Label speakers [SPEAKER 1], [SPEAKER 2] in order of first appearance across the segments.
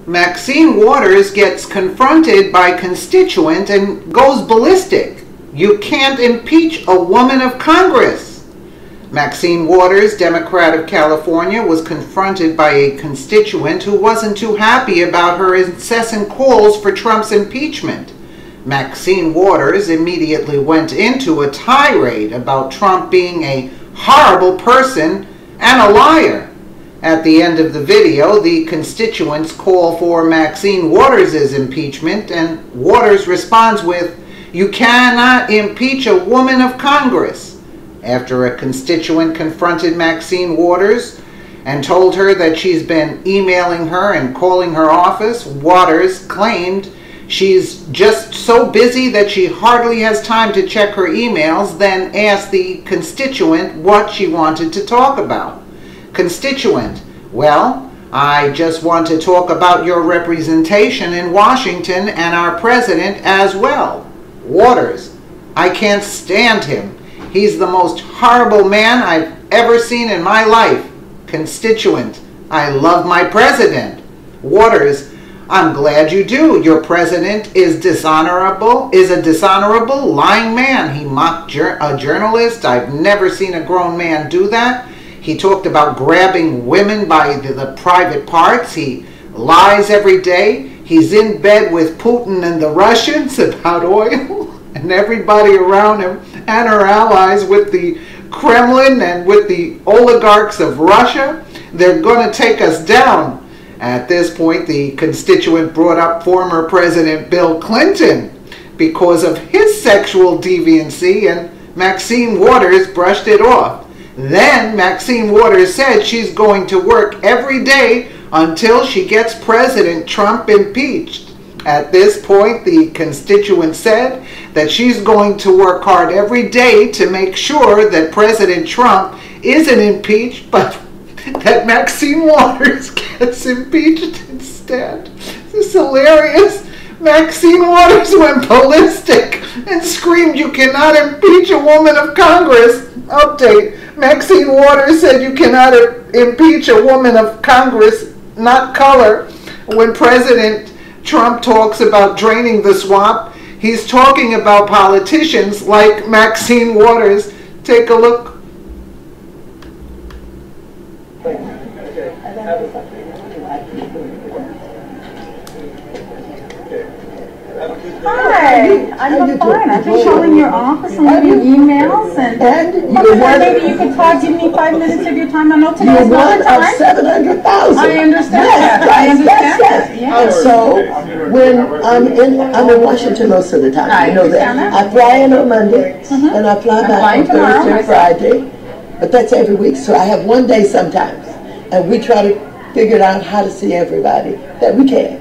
[SPEAKER 1] Maxine Waters gets confronted by Constituent and goes ballistic. You can't impeach a woman of Congress. Maxine Waters, Democrat of California, was confronted by a constituent who wasn't too happy about her incessant calls for Trump's impeachment. Maxine Waters immediately went into a tirade about Trump being a horrible person and a liar. At the end of the video, the constituents call for Maxine Waters' impeachment, and Waters responds with, "You cannot impeach a woman of Congress." After a constituent confronted Maxine Waters and told her that she's been emailing her and calling her office, Waters claimed she's just so busy that she hardly has time to check her emails, then asked the constituent what she wanted to talk about. Constituent: "Well, I just want to talk about your representation in Washington and our president as well." Waters: "I can't stand him. He's the most horrible man I've ever seen in my life." Constituent: "I love my president." Waters: "I'm glad you do. Your president is a dishonorable, lying man. He mocked a journalist. I've never seen a grown man do that. He talked about grabbing women by the private parts. He lies every day. He's in bed with Putin and the Russians about oil and everybody around him and our allies with the Kremlin and with the oligarchs of Russia. They're going to take us down." At this point, the constituent brought up former President Bill Clinton because of his sexual deviancy, and Maxine Waters brushed it off. Then Maxine Waters said she's going to work every day until she gets President Trump impeached. At this point, the constituent said that she's going to work hard every day to make sure that President Trump isn't impeached, but that Maxine Waters gets impeached instead. This is hilarious. Maxine Waters went ballistic and screamed, "You cannot impeach a woman of Congress." Update: Maxine Waters said you cannot impeach a woman of Congress, not color. When President Trump talks about draining the swamp, he's talking about politicians like Maxine Waters. Take a look.
[SPEAKER 2] Hi, I'm fine. I've been calling your office and leaving emails, and maybe you could talk. Give me 5 minutes of your time. I know today's not the time.
[SPEAKER 3] 700,000.
[SPEAKER 2] I understand that. I understand that. Yeah.
[SPEAKER 3] And so when I'm in Washington most of the time.
[SPEAKER 2] I
[SPEAKER 3] you know that.
[SPEAKER 2] understand that.
[SPEAKER 3] I fly in on Monday and I fly back on Thursday and Friday. But that's every week, so I have one day sometimes, and we try to figure out how to see everybody that we can.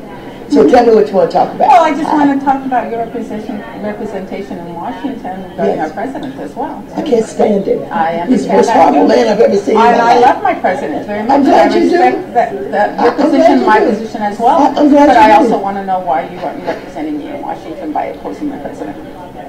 [SPEAKER 3] So tell me what you want to talk about.
[SPEAKER 2] Well, I just want to talk about your representation in Washington regarding our president as well.
[SPEAKER 3] I can't stand him.
[SPEAKER 2] I understand.
[SPEAKER 3] He's the most horrible man I've ever seen in my life.
[SPEAKER 2] I love my president very much.
[SPEAKER 3] I'm glad you do.
[SPEAKER 2] I respect your position, my position as well.
[SPEAKER 3] I'm glad
[SPEAKER 2] but
[SPEAKER 3] you
[SPEAKER 2] I
[SPEAKER 3] do.
[SPEAKER 2] also want to know why you aren't representing me in Washington by opposing my president.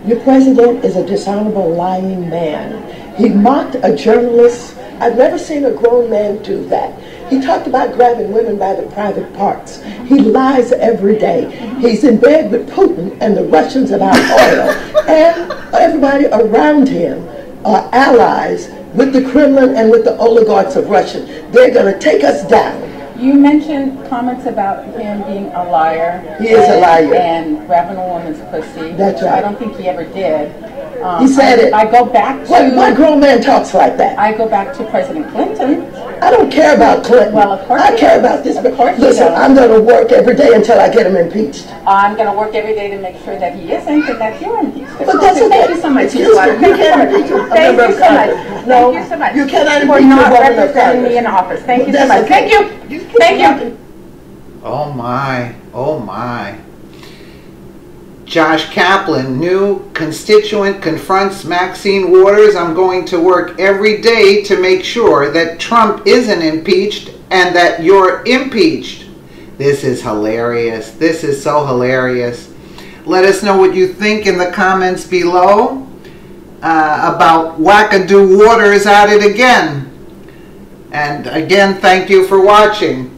[SPEAKER 3] Your president is a dishonorable, lying man. He mocked a journalist. I've never seen a grown man do that. He talked about grabbing women by the private parts. He lies every day. He's in bed with Putin and the Russians about oil. And everybody around him are allies with the Kremlin and with the oligarchs of Russia. They're going to take us down.
[SPEAKER 2] You mentioned comments about him being a liar.
[SPEAKER 3] He is a liar.
[SPEAKER 2] And grabbing a woman's pussy.
[SPEAKER 3] That's right.
[SPEAKER 2] I don't think he ever did.
[SPEAKER 3] He said it.
[SPEAKER 2] I go back to...
[SPEAKER 3] What grown man talks like that?
[SPEAKER 2] I go back to President Clinton.
[SPEAKER 3] I don't care about Clinton.
[SPEAKER 2] Well, of course
[SPEAKER 3] I care about this.
[SPEAKER 2] Of course
[SPEAKER 3] Listen, I'm going to work every day until I get him impeached.
[SPEAKER 2] I'm going to work every day to make sure that he isn't and that you're impeached.
[SPEAKER 3] But that's okay.
[SPEAKER 2] Thank you so much.
[SPEAKER 3] Excuse me. You can't impeach him.
[SPEAKER 2] Thank you so much.
[SPEAKER 3] No,
[SPEAKER 2] Thank you so much.
[SPEAKER 3] you cannot
[SPEAKER 2] for
[SPEAKER 3] impeach a
[SPEAKER 2] not
[SPEAKER 3] woman of
[SPEAKER 2] representing me
[SPEAKER 3] Congress.
[SPEAKER 2] in office. Thank you so
[SPEAKER 3] That's
[SPEAKER 2] much.
[SPEAKER 3] okay.
[SPEAKER 2] Thank you. Thank you.
[SPEAKER 1] Oh my, oh my. Josh Kaplan, new constituent, confronts Maxine Waters. "I'm going to work every day to make sure that Trump isn't impeached and that you're impeached." This is hilarious. This is so hilarious. Let us know what you think in the comments below about Wackadoo Waters at it again. And again, thank you for watching.